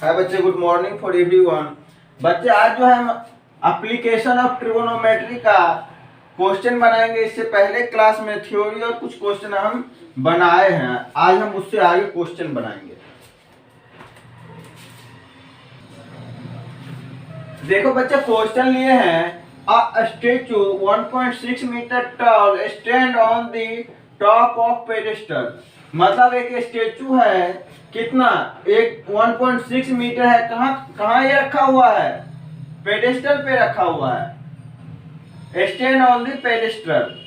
हाय बच्चे, good morning for everyone. बच्चे आज जो है हम एप्लीकेशन ऑफ ट्रिगोनोमेट्री का क्वेश्चन बनाएंगे। इससे पहले क्लास में थ्योरी और कुछ क्वेश्चन हम बनाए हैं, आज हम उससे आगे क्वेश्चन बनाएंगे। देखो बच्चे, क्वेश्चन लिए हैं a statue 1.6 metre tall stand on the top of pedestal. मतलब एक स्टैचू है, कितना, एक 1.6 मीटर है। कहाँ कहाँ ये रखा हुआ है? पेडेस्टल पे रखा हुआ है, स्टैंड ऑन द पेडेस्टल।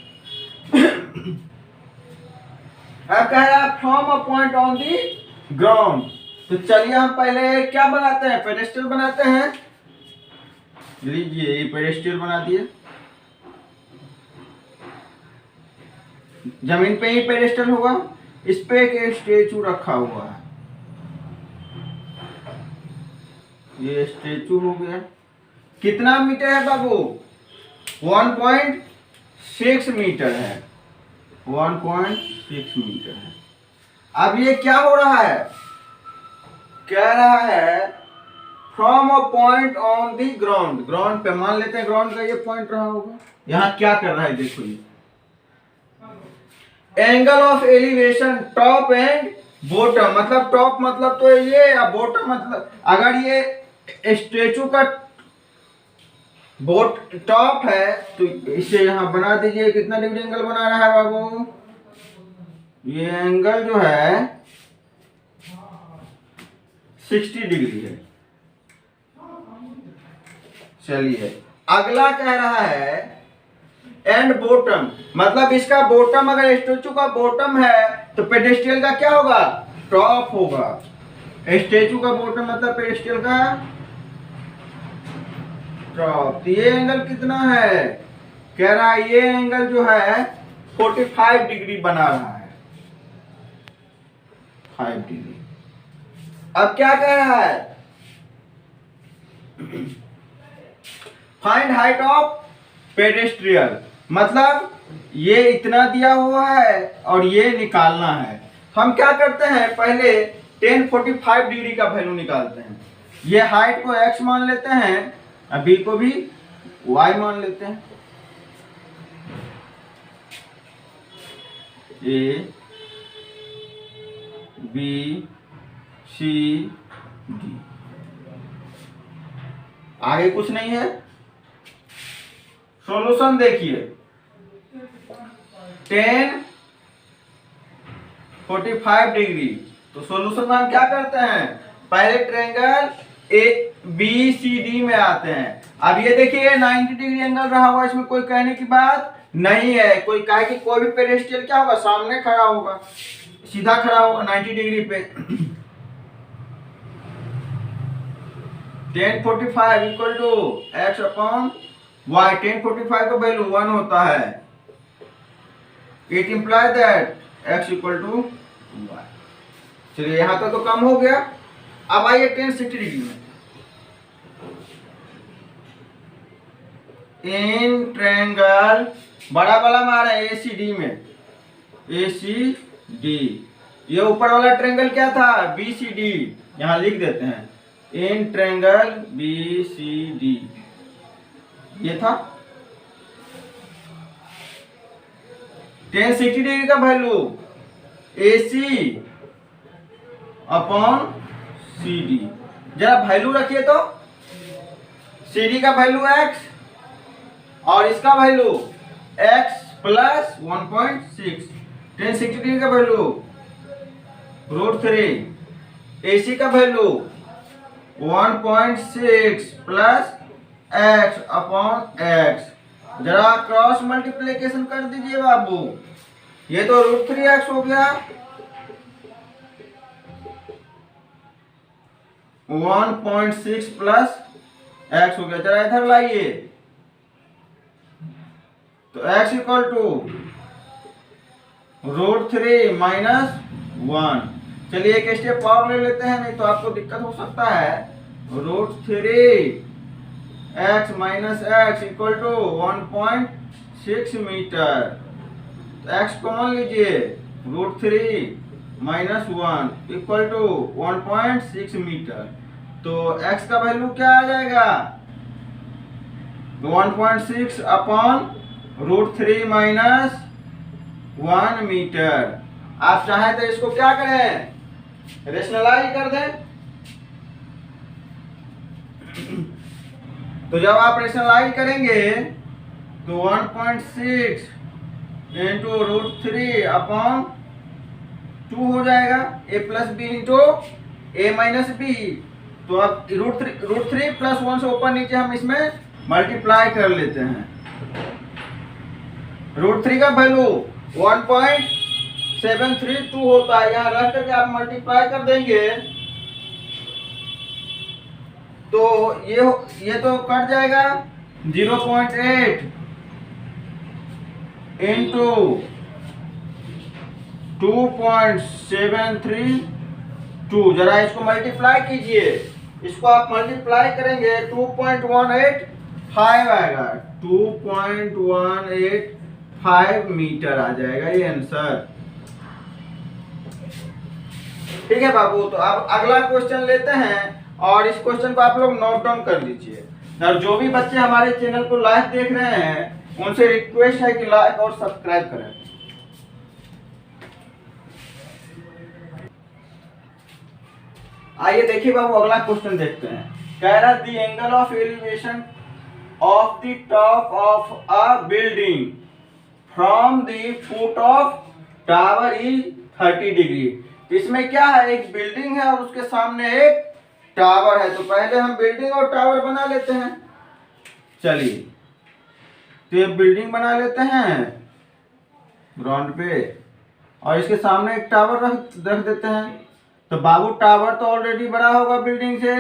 अब कह रहा है from a point on the ground. तो चलिए हम पहले क्या बनाते हैं, पेडेस्टल बनाते हैं। लीजिए, ये पेडेस्टल बना दिए, जमीन पे ही पेडेस्टल होगा। इस पे एक स्टेचू रखा हुआ है, ये स्टेचू हो गया। कितना मीटर है बाबू? 1.6 मीटर है, 1.6 मीटर है। अब ये क्या हो रहा है, कह रहा है from a point on the ground. Ground पे मान लेते हैं ग्राउंड का ये पॉइंट रहा होगा। यहाँ क्या कर रहा है देखो, ये angle of elevation top and bottom. मतलब टॉप मतलब तो ये, या बॉटम मतलब अगर ये स्टेचू का टॉप है तो इसे यहाँ बना दीजिए। कितना डिग्री एंगल बना रहा है बाबू? ये एंगल जो है 60 डिग्री है। चलिए अगला कह रहा है एंड बॉटम। मतलब इसका बॉटम, अगर स्टेचू का बॉटम है तो पेडेस्टल का क्या होगा? टॉप होगा। स्टेचू का बॉटम मतलब पेडेस्टल का टॉप। ये एंगल कितना है? कह रहा है ये एंगल जो है 45 डिग्री बना रहा है, 5 डिग्री। अब क्या कह रहा है? Find height of pedestal. मतलब ये इतना दिया हुआ है और ये निकालना है। हम क्या करते हैं, पहले 1045 डिग्री का वैल्यू निकालते हैं। ये हाइट को x मान लेते हैं, b को भी y मान लेते हैं। a b c d, आगे कुछ नहीं है। सॉल्यूशन देखिए, 1045 डिग्री। तो सॉल्यूशन में हम क्या करते हैं, पहले triangle A B C D में आते हैं। अब ये देखिए 90 डिग्री एंगल रहा हुआ, इसमें कोई कहने की बात नहीं है। कोई कहे कि कोई भी पेडेस्टल क्या होगा, सामने खड़ा होगा, सीधा खड़ा होगा 90 डिग्री पे। 1045 equal to x upon y। 1045 का वैल्यू 1 होता है। It imply that x equal to y। चलिए यहां तक तो कम हो गया। अब आइए 1060 डिग्री में। इन ट्रायंगल बड़ा वाला मारा है ACD में, ACD। ये ऊपर वाला ट्रायंगल क्या था? BCD। यहां लिख देते हैं इन ट्रायंगल BCD, ये था। 1060 डिग्री का वैल्यू AC अपॉन CD। जरा वैल्यू रखिए तो, CD का वैल्यू x और इसका वैल्यू x प्लस 1.6। 1060 डिग्री का वैल्यू √3। AC का value 1.6 plus x upon x। जरा क्रॉस मल्टीप्लिकेशन कर दीजिए बाबू। ये तो √3x हो गया, 1.6 प्लस x हो गया। जरा इधर लाइए, तो x इक्वल टू √3 माइनस 1। चलिए एक स्टेप और ले लेते हैं, नहीं तो आपको दिक्कत हो सकता है। √3 x minus x equal to 1.6 metre. x common लीजिए, √3 माइनस 1 इक्वल टू 1.6 मीटर। तो x का वैल्यू क्या आ जाएगा 1.6 अपॉन √3 माइनस 1 मीटर। आप चाहे तो इसको क्या करें रेशनलाइज कर दें। तो जब आप रेशनलाइज करेंगे तो 1.6 इंटू √3 अपॉन 2 हो जाएगा a plus B into A minus B. तो अब √3 प्लस 1 से ऊपर नीचे हम इसमें मल्टीप्लाई कर लेते हैं। √3 का वैल्यू 1.732 होता है, यहाँ रख करके आप मल्टीप्लाई कर देंगे तो ये तो कट जाएगा 0.8 इंटू 2.732। जरा इसको मल्टीप्लाई कीजिए, इसको आप मल्टीप्लाई करेंगे 2.185 आएगा, 2.185 मीटर आ जाएगा ये आंसर। ठीक है बाबू, तो अब अगला क्वेश्चन लेते हैं और इस क्वेश्चन को आप लोग नोट डाउन कर लीजिए। और जो भी बच्चे हमारे चैनल को लाइव देख रहे हैं उनसे रिक्वेस्ट है कि लाइक और सब्सक्राइब करें। आइए देखिए बाबू अगला क्वेश्चन देखते हैं। कह रहा the angle of elevation of the top of a building from the foot of tower is 30 degree. इसमें क्या है, एक बिल्डिंग है और उसके सामने एक टावर है। तो पहले हम बिल्डिंग और टावर बना लेते हैं। चलिए तो ये बिल्डिंग बना लेते हैं ग्राउंड पे और इसके सामने एक टावर रख देते हैं। तो बाबू टावर तो ऑलरेडी बड़ा होगा बिल्डिंग से।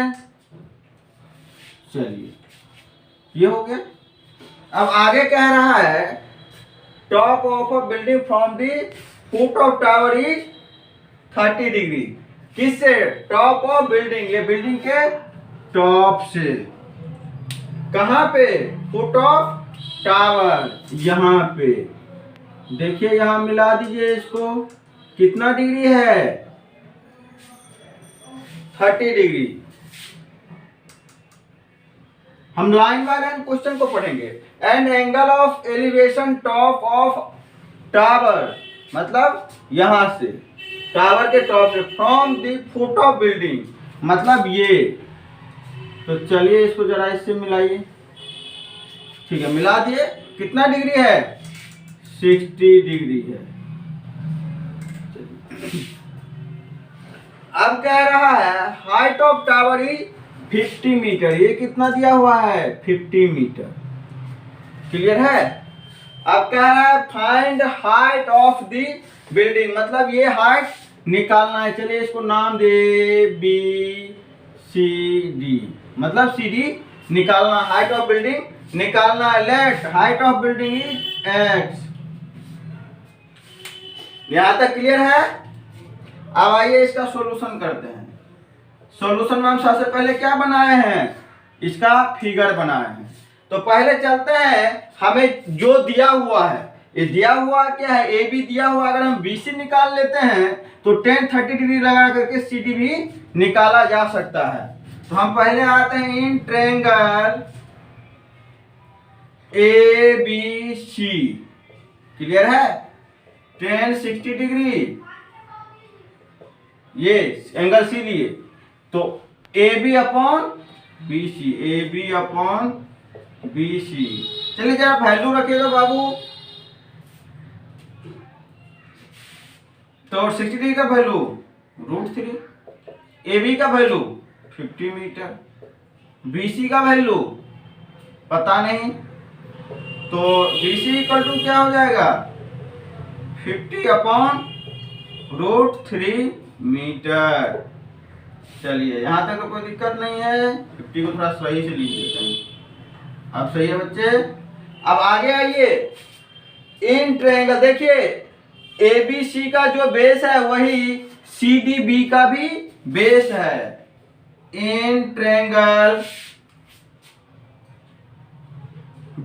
चलिए ये हो गया। अब आगे कह रहा है top of a building from the foot of tower is 30 degree. किससे, टॉप ऑफ बिल्डिंग, ये बिल्डिंग के टॉप से। कहां पे, फुट ऑफ टावर, यहां पे। देखिए यहां मिला दीजिए इसको, कितना डिग्री है 30 डिग्री। हम लाइन बाय लाइन क्वेश्चन को पढ़ेंगे। And angle of elevation top of tower, मतलब यहां से टावर के टॉप से, from the foot of building, मतलब ये। तो चलिए इसको जरा इससे मिलाइए। ठीक है, मिला दिए। कितना डिग्री है 60 डिग्री है। अब कह रहा है height of tower is 50 metre. ये कितना दिया हुआ है 50 मीटर। क्लियर है। अब कह रहा है find height of the building, मतलब ये हाइट निकालना है। चलिए इसको नाम दे BCD, मतलब CD निकालना, हाइट ऑफ बिल्डिंग निकालना है। Let height of building is X। यहां तक क्लियर है। अब आइए इसका सॉल्यूशन करते हैं। सॉल्यूशन में हम सबसे पहले क्या बनाए हैं, इसका फिगर बनाए हैं। तो पहले चलते हैं, हमें जो दिया हुआ है, ये दिया हुआ क्या है, ए बी दिया हुआ। अगर हम BC निकाल लेते हैं तो tan 30 डिग्री लगा करके CD भी निकाला जा सकता है। तो हम पहले आते हैं इन ट्रायंगल ABC। क्लियर है। tan 60 डिग्री, ये एंगल C लिए, तो AB upon BC, AB upon BC। चलिए जरा वैल्यू रखिएगा बाबू। तो 60 डिग्री का वैल्यू √3, AB का वैल्यू 50 मीटर, BC का वैल्यू पता नहीं। तो BC इक्वल टू क्या हो जाएगा 50 अपॉन √3 मीटर। चलिए यहां तक तो कोई दिक्कत नहीं है। 50 को थोड़ा सही से लिख देते हैं। अब सही है बच्चे। अब आगे आइए, इन ट्रायंगल देखिए ABC का जो बेस है वही CDB का भी बेस है। In triangle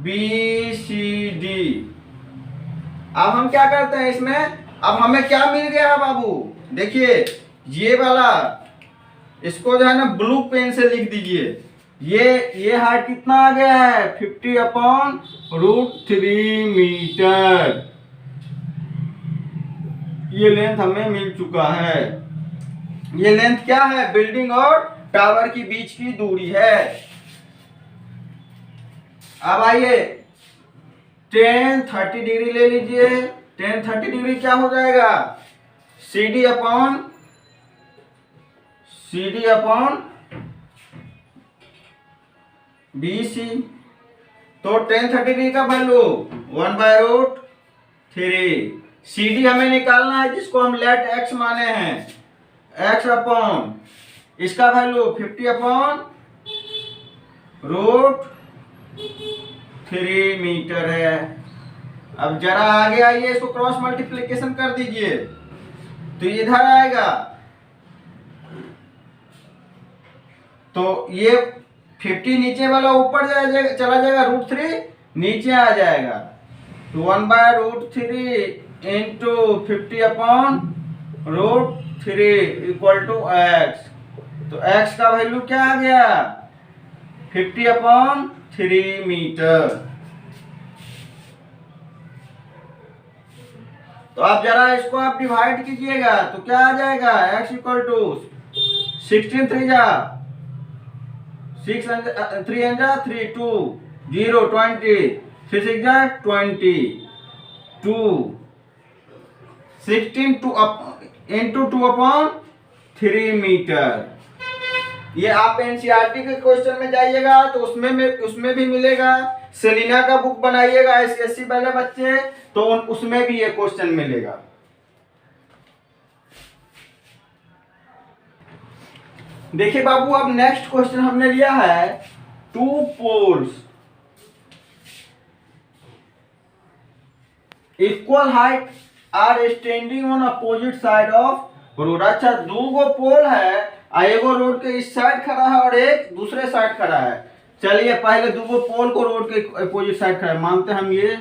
BCD। अब हम क्या करते हैं इसमें, अब हमें क्या मिल गया है बाबू, देखिए ये वाला इसको जो है ना ब्लू पेन से लिख दीजिए। ये हाइट कितना आ गया है 50/√3 मीटर। ये लेंथ हमें मिल चुका है। ये लेंथ क्या है, बिल्डिंग और टावर के बीच की दूरी है। अब आइए tan 30 डिग्री ले लीजिए। tan 30 डिग्री क्या हो जाएगा, CD अपॉन BC। तो tan 30 डिग्री का वैल्यू 1/√3। CD हमें निकालना है जिसको हम लेट x माने हैं, x अपॉन इसका वैल्यू 50/√3 मीटर है। अब जरा आगे आइए, इसको क्रॉस मल्टीप्लिकेशन कर दीजिए तो इधर आएगा। तो ये 50 नीचे वाला ऊपर जाएगा, चला जाएगा, √3 नीचे आ जाएगा। तो 1/√3 इंटू 50/√3 इक्वल टू x। तो x का वैल्यू क्या आ गया 50/3 मीटर। तो आप जरा इसको आप डिवाइड कीजिएगा तो क्या आ जाएगा, x इक्वल टू 16 3 जा 6 3 जा 3 2 0 20 3 6 जा 20 2 16 इंटू 2/3 मीटर। ये आप एनसीईआरटी के क्वेश्चन में जाइएगा तो उसमें भी मिलेगा। सेलिना का बुक बनाइएगा एसएससी वाले बच्चे, तो उसमें भी ये क्वेश्चन मिलेगा। देखिए बाबू, अब नेक्स्ट क्वेश्चन हमने लिया है, 2 poles equal height are standing on opposite side of road. अच्छा, 2 पोल है, एगो रोड के इस साइड खड़ा है और एक दूसरे साइड खड़ा है। चलिए पहले 2 पोल को रोड के अपोजिट साइड खड़ा है, मानते हम ये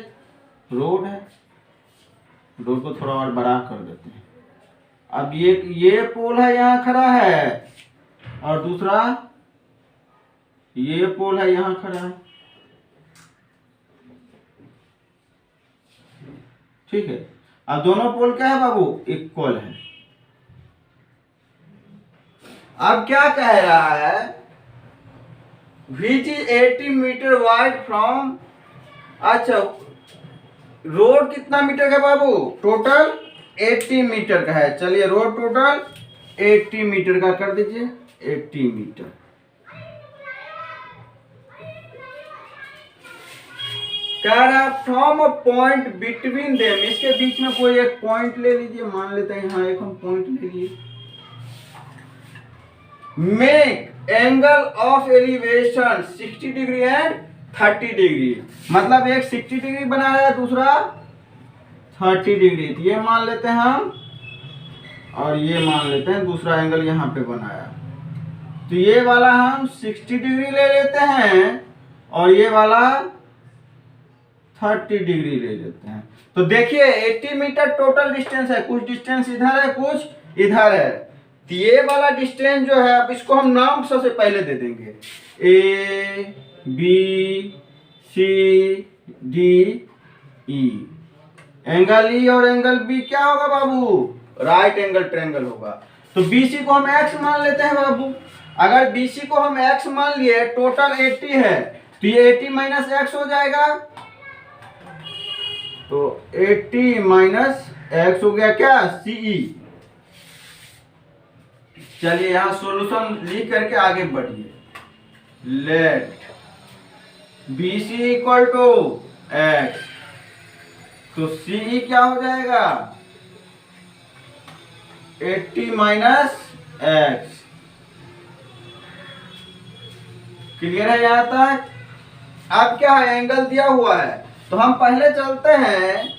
रोड है। रोड को थोड़ा और बड़ा कर देते हैं। अब ये पोल है यहाँ खड़ा है और दूसरा ये पोल है यहाँ खड़ा है, ठीक है। अब दोनों पोल क्या है बाबू, इक्वल है। अब क्या कह रहा है, which is 80 metre wide from. अच्छा, रोड कितना मीटर का बाबू, टोटल 80 मीटर का है। चलिए रोड टोटल 80 मीटर का कर दीजिए, 80 मीटर। कह रहा from a point between them, इसके बीच में कोई एक पॉइंट ले लीजिए, मान लेते हैं यहाँ एक हम पॉइंट ले लिए। Make angle of elevation 60 degree and 30 degree. मतलब एक 60 डिग्री बना रहा है, दूसरा 30 डिग्री। तो ये मान लेते हैं हम और ये मान लेते हैं दूसरा एंगल यहाँ पे बनाया। तो ये वाला हम 60 डिग्री ले लेते हैं और ये वाला 30 डिग्री ले लेते हैं। तो देखिए 80 मीटर टोटल डिस्टेंस है, कुछ डिस्टेंस इधर है कुछ इधर है। तो ये वाला डिस्टेंस जो है, अब इसको हम नाम सबसे पहले दे देंगे, A B C D E. Angle E और एंगल बी क्या होगा बाबू, राइट एंगल ट्रायंगल होगा। तो BC को हम x मान लेते हैं बाबू। अगर BC को हम x मान लिए, टोटल 80 है, तो ये 80 माइनस x हो जाएगा। तो 80 माइनस x हो गया क्या, CE। चलिए यहां सॉल्यूशन लिख करके आगे बढ़िए। Let BC equal to x, तो CE क्या हो जाएगा 80 माइनस x। क्लियर है यहां तक। अब क्या है, एंगल दिया हुआ है, तो हम पहले चलते हैं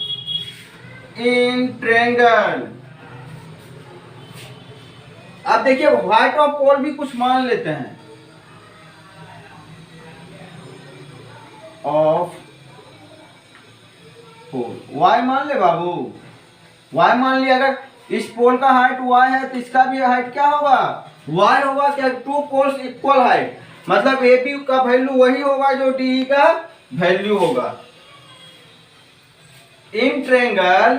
इन ट्रायंगल। अब देखिए व्हाइट ऑफ पोल भी कुछ मान लेते हैं, ऑफ पोल y मान ले बाबू, y मान लिया। अगर इस पोल का हाइट y है तो इसका भी हाइट क्या होगा y होगा क्या, टू पोल्स इक्वल हाइट, मतलब ए बी का वैल्यू वही होगा जो डी का वैल्यू होगा। इन ट्रायंगल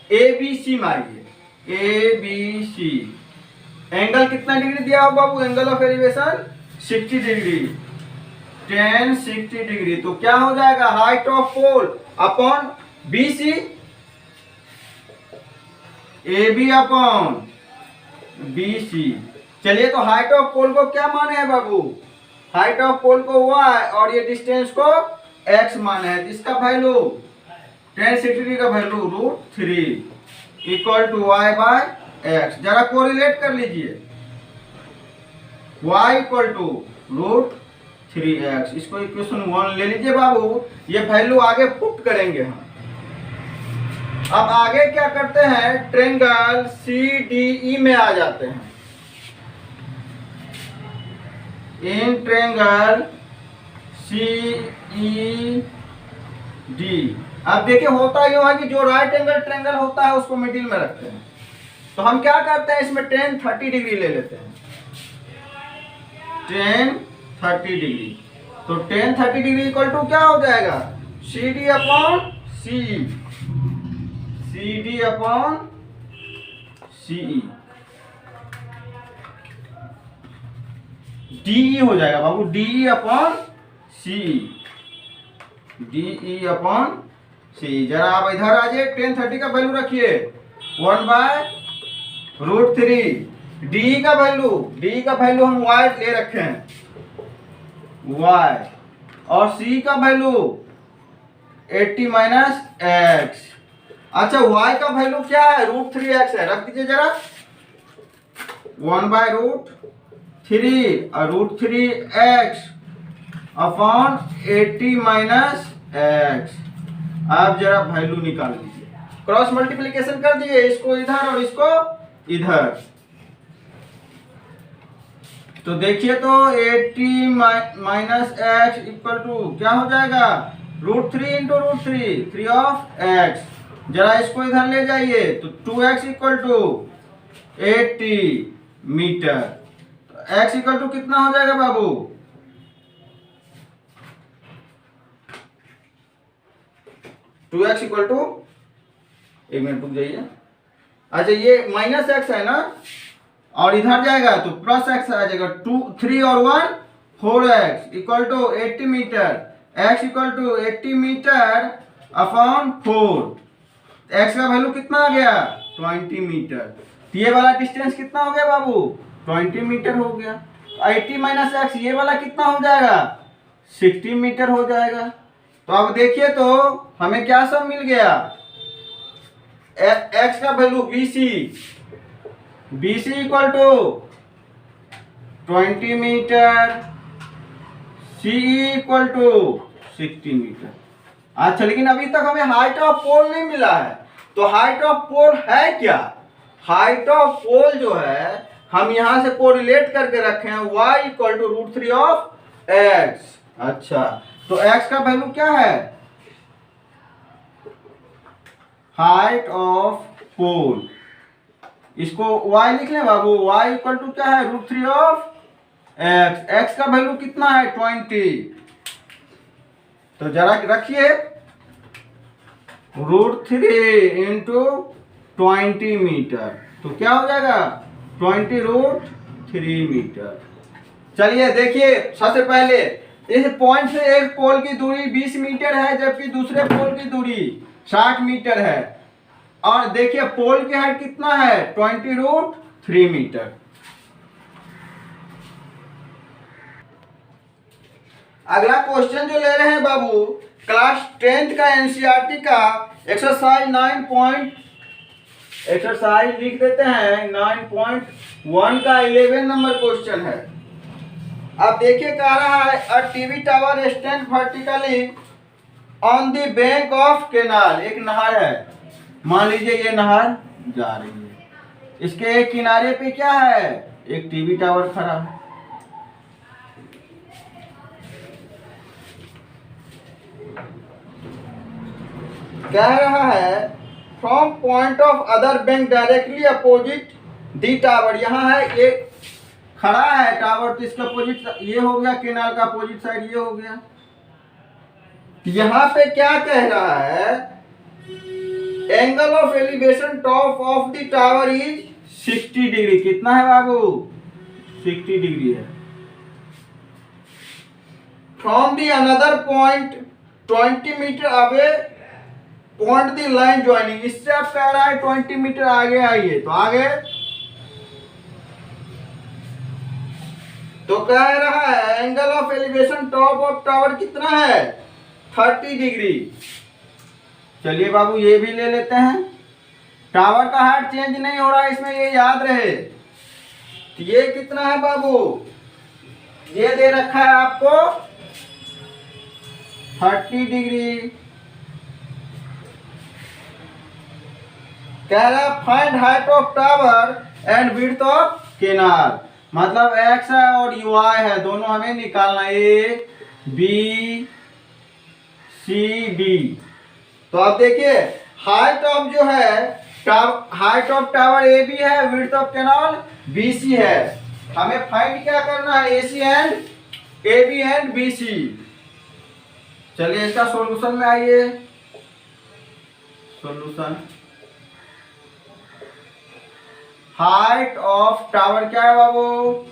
ए बी सी मारिए, ए बी सी, एंगल कितना डिग्री दिया हो बाबू, angle of elevation 60 degree, tan 60 degree. तो क्या हो जाएगा, height of pole upon B C, A B upon B C. चलिए तो हाइट ऑफ पोल को क्या माने हैं बाबू, हाइट ऑफ पोल को y और ये डिस्टेंस को x माने हैं, जिसका वैल्यू tan 60 डिग्री का value √3 equal to y by x। जरा कोरिलेट कर लीजिए, y इक्वल टू √3x, इसको इक्वेशन 1 ले लीजिए बाबू। ये वैल्यू आगे पुट करेंगे हम। अब आगे क्या करते हैं, ट्रायंगल CDE में आ जाते हैं। इन ट्रायंगल CED, अब देखिए होता यूं है कि जो राइट एंगल ट्रायंगल होता है उसको मिडिल में रखते हैं। तो हम क्या करते हैं, इसमें tan 30 डिग्री ले लेते हैं, tan 30 डिग्री। तो tan 30 डिग्री इक्वल टू क्या हो जाएगा, CD upon CE, CD upon CE, DE हो जाएगा बाबू, DE upon CE, DE upon CE। जरा आप इधर आ जाइए, tan 30 का वैल्यू रखिए 1 बाय √3, DE का वैल्यू हम y ले रखे हैं, y, और C का वैल्यू 80 माइनस x। अच्छा y का वैल्यू क्या है, √3x है, रख दीजिए जरा, 1 बाय √3 और √3x अपॉन 80 माइनस x। आप जरा वैल्यू निकाल लीजिए, क्रॉस मल्टीप्लिकेशन कर दिए, इसको इधर और इसको इधर। तो देखिए तो 80 माइनस x इक्वल टू क्या हो जाएगा, √3 इंटू √3, 3 ऑफ x। जरा इसको इधर ले जाइए, तो 2x इक्वल टू 80 मीटर। तो x इक्वल टू कितना हो जाएगा बाबू, 2x इक्वल टू, एक मिनट रुक जाइए, अच्छा ये माइनस x है ना, और इधर जाएगा तो प्लस x आ जाएगा, 2 3 और 1 4x equal to 80 metre, x equal to 80 metre upon 4। x का वैल्यू कितना आ गया, 20 मीटर। ये वाला डिस्टेंस कितना हो गया बाबू, 20 मीटर हो गया। 80 माइनस x, ये वाला कितना हो जाएगा, 60 मीटर हो जाएगा। तो अब देखिए तो हमें क्या सब मिल गया, x का value BC equal to 20 metre, CE equal to 60 metre. अच्छा लेकिन अभी तक हमें हाइट ऑफ पोल नहीं मिला है, तो हाइट ऑफ पोल है क्या, हाइट ऑफ पोल जो है हम यहां से कोरिलेट करके रखे हैं, y equal to √3 of x। अच्छा तो x का वैल्यू क्या है, हाइट ऑफ पोल, इसको y लिख लें बाबू, y इक्वल टू क्या है, √3 ऑफ x। x का वैल्यू कितना है, 20। तो जरा रखिए, √3 इंटू 20 मीटर, तो क्या हो जाएगा, 20√3 मीटर। चलिए देखिए, सबसे पहले इस पॉइंट से एक पोल की दूरी 20 मीटर है, जबकि दूसरे पोल की दूरी 60 मीटर है। और देखिए पोल की हाइट कितना है, 20√3 मीटर। अगला क्वेश्चन जो ले रहे हैं बाबू, क्लास 10th का एनसीईआरटी का एक्सरसाइज लिख देते हैं 9.1 का 11 नंबर क्वेश्चन है। अब देखिए कह रहा है, a TV tower stand vertically on the bank of canal. एक नहर है, मान लीजिए ये नहर जा रही है, इसके एक किनारे पे क्या है, एक टीवी टावर खड़ा है। कह रहा है from point of other bank directly opposite the tower. यहाँ है ये खड़ा है टावर, तो इसका अपोजिट ये हो गया, केनाल का अपोजिट साइड ये हो गया। यहां पे क्या कह रहा है, angle of elevation top of the tower is 60 degree. कितना है बाबू? 60 डिग्री है। From the another point 20 metre away point the line joining. इससे आप कह रहा है 20 मीटर आगे आइए, तो आगे तो कह रहा है angle of elevation top of tower कितना है? 30 डिग्री। चलिए बाबू ये भी ले लेते हैं। टावर का हाइट चेंज नहीं हो रहा है इसमें, ये याद रहे। तो ये कितना है बाबू? ये दे रखा है आपको 30 डिग्री। कह रहा है find height of tower and width of canal. मतलब एक्स है और यूआई है, दोनों हमें निकालना, ए बी सी डी। तो आप देखिए हाइट ऑफ जो है height of tower A B है, width of canal B C है। हमें फाइंड क्या करना है? A C and A B and B C. चलिए इसका सॉल्यूशन में आइए। सॉल्यूशन, हाइट ऑफ टावर क्या है बाबू?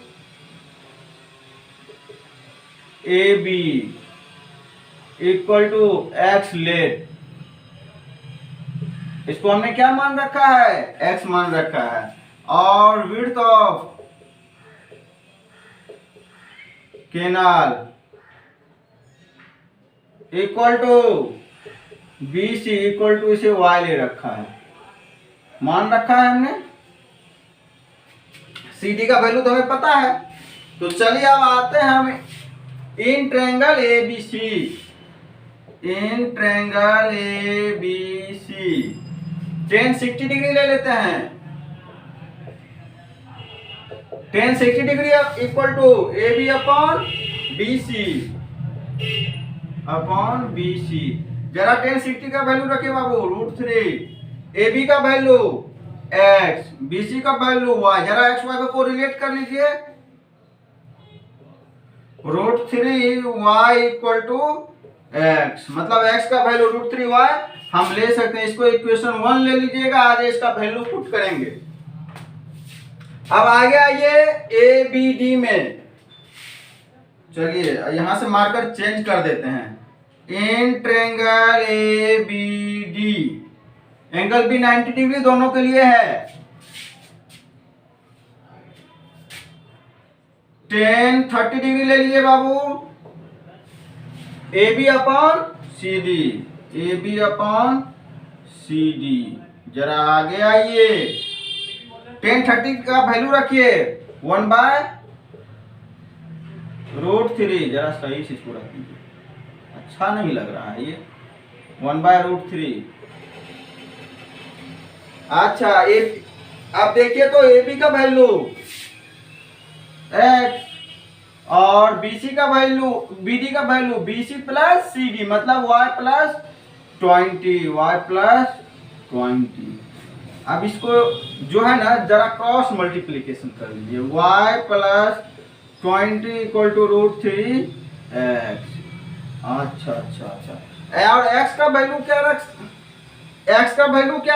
A B equal to X let. इसको हमने क्या मान रखा है? एक्स मान रखा है। और width of canal equal to B C equal to, इसे वाई ले रखा है, मान रखा है हमने। सी डी का वैल्यू तो हमें पता है। तो चलिए अब आते हैं हम in triangle A B C. In triangle A B C tan 60 degree ले लेते हैं। tan 60 degree equal to A B upon B C upon B C. जरा tan 60 का वैल्यू रखिए बाबू, √3। ए बी का वैल्यू x, बी सी का value y। जरा x y को रिलेट कर लीजिए। √3y इक्वल टू x, मतलब x का वैल्यू √3y हम ले सकते हैं। इसको इक्वेशन 1 ले लीजिएगा, आगे इसका वैल्यू पुट करेंगे। अब आगे आइए ए बी डी में। चलिए यहां से मार्कर चेंज कर देते हैं। In triangle A B D angle भी 90 डिग्री दोनों के लिए है। tan 30 डिग्री ले लीजिए बाबू। A B upon C D, A B upon C D. जरा आगे आइए, tan 30 का वैल्यू रखिए 1/√3। जरा सही से इसको रख दीजिए, अच्छा नहीं लग रहा है ये। 1/√3। अच्छा अब देखिए तो ए बी का वैल्यू x और BC का वैल्यू, BD का वैल्यू BC प्लस CD, मतलब y प्लस 20, y प्लस 20। अब इसको जो है ना जरा क्रॉस मल्टीप्लीकेशन कर लीजिए। y plus 20 equal to √3x। अच्छा अच्छा अच्छा। और x का वैल्यू क्या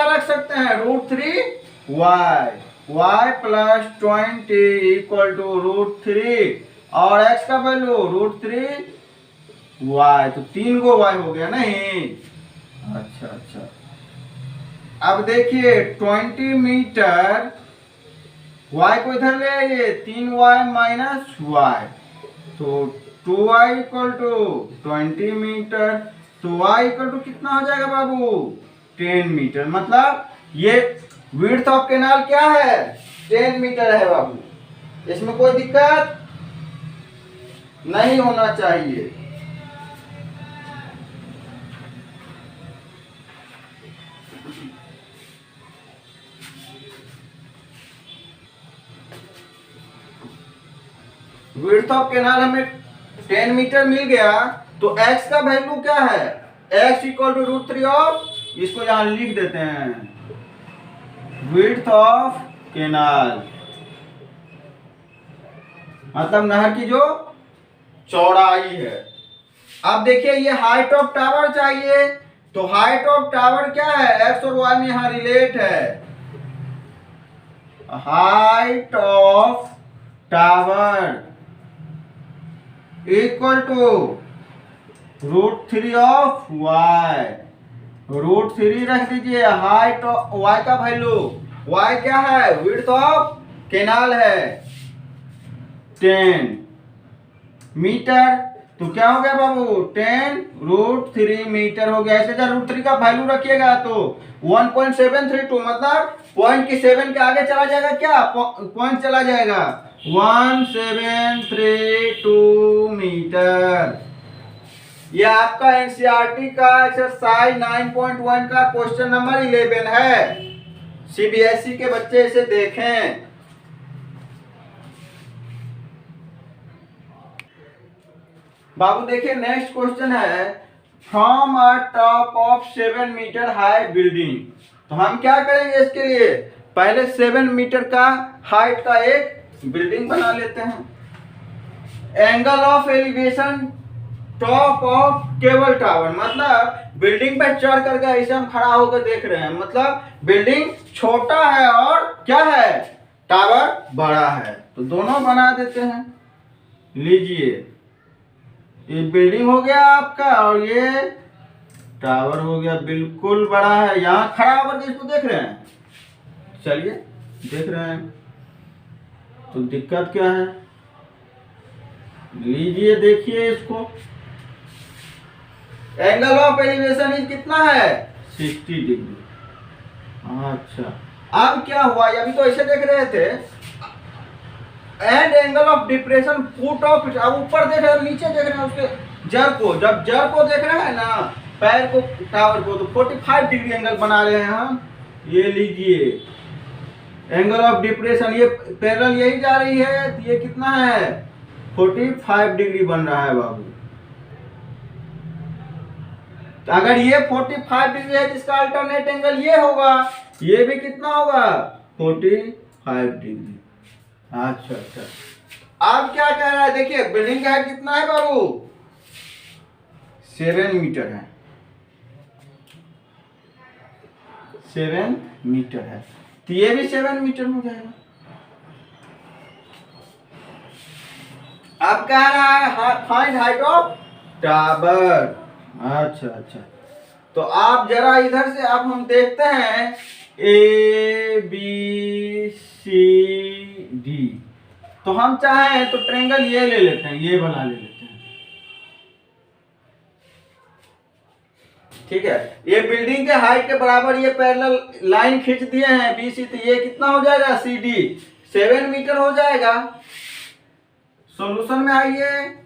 रख सकते हैं? √3y, y plus 20 equal to √3 और x का वैल्यू √3y। तो 3 गो y हो गया नहीं? अच्छा अच्छा। अब देखिए 20 मीटर, y को इधर ले आइए, 3y माइनस y, तो 2y इक्वल टू 20 मीटर। तो y इक्वल टू कितना हो जाएगा बाबू? 10 मीटर। मतलब ये विड्थ ऑफ कैनाल क्या है? 10 मीटर है बाबू। इसमें कोई दिक्कत नहीं होना चाहिए। विड्थ ऑफ कैनाल हमें 10 मीटर मिल गया। तो x का वैल्यू क्या है? x इक्वल टू √3 ऑफ, इसको यहां लिख देते हैं, विड्थ ऑफ कैनाल मतलब नहर की जो चौड़ाई है। अब देखिए ये हाइट ऑफ टावर चाहिए, तो हाइट ऑफ टावर क्या है, एक्स और वाई में यहां रिलेट है। Height of tower equal to √3 of Y. √3 रख दीजिए। हाइट ऑफ वाई का वैल्यू, वाई क्या है, विड्थ ऑफ कैनाल है 10 मीटर, तो क्या हो गया बाबू 10 √3 मीटर हो गया। ऐसे जब √3 का वैल्यू रखिएगा तो 1.732 मतलब पॉइंट के 7 के आगे चला जाएगा, क्या पॉइंट चला जाएगा 1732 मीटर। ये आपका एनसीईआरटी का एक्सरसाइज 9.1 का क्वेश्चन नंबर 11 है। सीबीएसई के बच्चे इसे देखें। बाबू देखिए नेक्स्ट क्वेश्चन है, from a top of 7 metre high building. तो हम क्या करेंगे इसके लिए, पहले 7 मीटर का हाइट का एक बिल्डिंग बना लेते हैं। Angle of elevation top of cable tower, मतलब बिल्डिंग पे चढ़ करके ऐसे हम खड़ा होकर देख रहे हैं, मतलब बिल्डिंग छोटा है और क्या है टावर बड़ा है, तो दोनों बना देते हैं। लीजिए ये बिल्डिंग हो गया आपका और ये टावर हो गया, बिल्कुल बड़ा है। यहाँ खड़ा होकर के इसको देख रहे हैं, चलिए देख रहे हैं, तो दिक्कत क्या है, लीजिए देखिए इसको। एंगल ऑफ एलिवेशन इज कितना है 60 डिग्री। अच्छा अब क्या हुआ, अभी तो ऐसे देख रहे थे, and angle of depression foot of, अब ऊपर देख रहे हैं नीचे देख रहे हैं उसके जड़ को, जब जड़ को देख रहे हैं ना पैर को टावर को, तो 45 डिग्री एंगल बना रहे हैं हम। ये लीजिए एंगल ऑफ डिप्रेशन, ये पैरेलल यही जा रही है, तो ये कितना है 45 डिग्री बन रहा है बाबू। तो अगर ये 45 डिग्री है, जिसका अल्टरनेट एंगल ये होगा, ये भी कितना होगा 45 डिग्री। अच्छा अच्छा अब क्या कह रहा है, देखिए बिल्डिंग का हाइट कितना है बाबू 7 मीटर है, 7 मीटर है, तो ये भी 7 मीटर हो जाएगा। अब कह रहा है फाइंड हाइट ऑफ टावर। अच्छा अच्छा तो आप जरा इधर से अब हम देखते हैं ए बी सी डी, तो हम चाहें तो ट्रायंगल ये ले लेते हैं, ये बना ले लेते हैं, ठीक है। ये बिल्डिंग के हाइट के बराबर ये पैरेलल लाइन खींच दिए हैं बी सी, तो ये कितना हो जाएगा सी डी 7 मीटर हो जाएगा। सॉल्यूशन में आइए,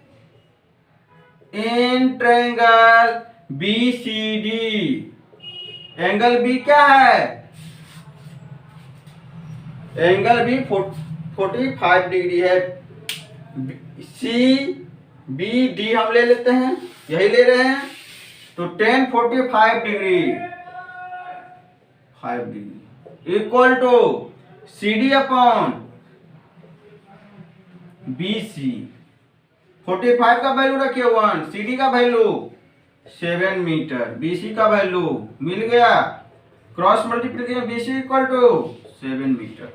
in triangle B C D, angle B क्या है, एंगल बी 45 डिग्री है, सी बी डी हम ले लेते हैं, यही ले रहे हैं, तो 1045 degree 5 degree equal to C D upon B C. 45 का वैल्यू रखिए 1, सी डी का वैल्यू 7 मीटर, बी सी का वैल्यू मिल गया, cross multiplication B C equal to 7 metre.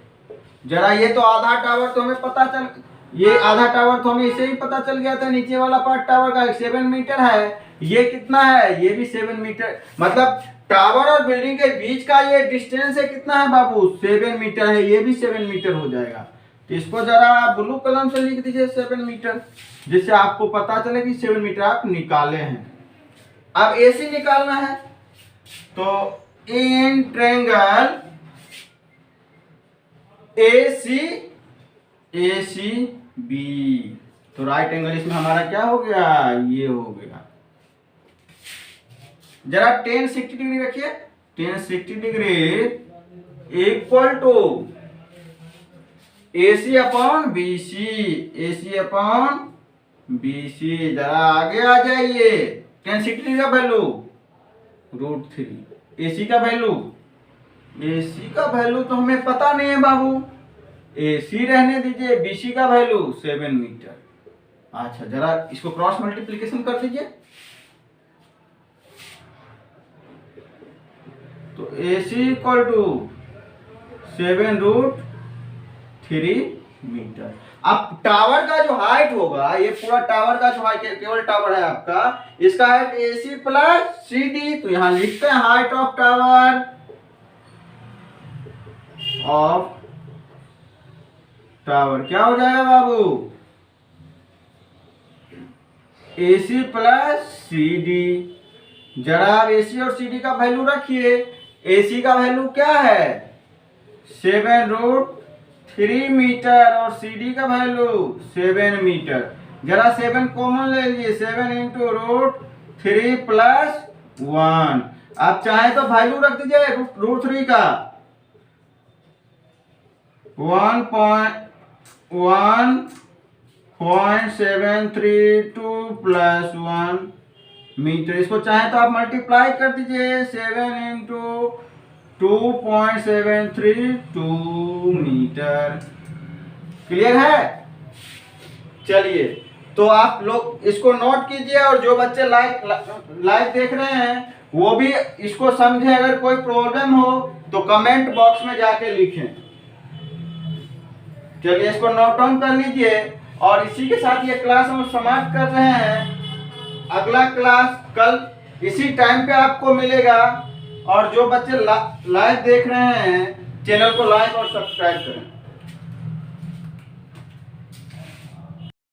जरा ये तो आधा टावर तो हमें पता चल, ये आधा टावर तो हमें इसे ही पता चल गया था, नीचे वाला पार्ट टावर का 7 मीटर है, ये कितना है, ये भी 7 मीटर, मतलब टावर और बिल्डिंग के बीच का ये डिस्टेंस है कितना है बाबू 7 मीटर है, ये भी 7 मीटर हो जाएगा। तो इसको जरा ब्लू कलम से लिख दीजिए 7 मीटर, जिससे आपको पता चले कि 7 मीटर आप निकाले हैं। अब AC निकालना है, तो इन ट्रायंगल AC B, तो राइट एंगल इसमें हमारा क्या हो गया, ये हो गया। जरा 1060 डिग्री रखिए, 1060 degree equal to AC upon BC, AC upon BC। जरा आगे आ जाइए, 1060 का वैल्यू √3, AC का वैल्यू, AC का वैल्यू तो हमें पता नहीं है बाबू, AC रहने दीजिए, BC का वैल्यू 7 मीटर। अच्छा जरा इसको क्रॉस मल्टीप्लीकेशन कर दीजिए। तो AC इक्वल टू 7√3 मीटर। अब टावर का जो हाइट होगा, ये पूरा टावर का जो हाइट, केवल टावर है आपका, इसका हाइट AC प्लस CD। तो यहां लिखते हैं हाइट ऑफ टावर क्या हो जाएगा बाबू, AC प्लस CD। जरा आप AC और CD का वैल्यू रखिए। AC का वैल्यू क्या है 7√3 मीटर और CD का वैल्यू 7 मीटर। जरा 7 कॉमन ले लीजिए, 7 इंटू √3 प्लस 1। आप चाहे तो वैल्यू रख दीजिए √3 का 1.732 प्लस 1 मीटर। इसको चाहे तो आप मल्टीप्लाई कर दीजिए, 7 इंटू 2.732 मीटर। क्लियर है? चलिए तो आप लोग इसको नोट कीजिए, और जो बच्चे लाइव देख रहे हैं वो भी इसको समझें। अगर कोई प्रॉब्लम हो तो कमेंट बॉक्स में जाके लिखें। चलिए इसको नोट डाउन कर लीजिए, और इसी के साथ ये क्लास हम समाप्त कर रहे हैं। अगला क्लास कल इसी टाइम पे आपको मिलेगा। और जो बच्चे लाइव देख रहे हैं चैनल को लाइक और सब्सक्राइब करें।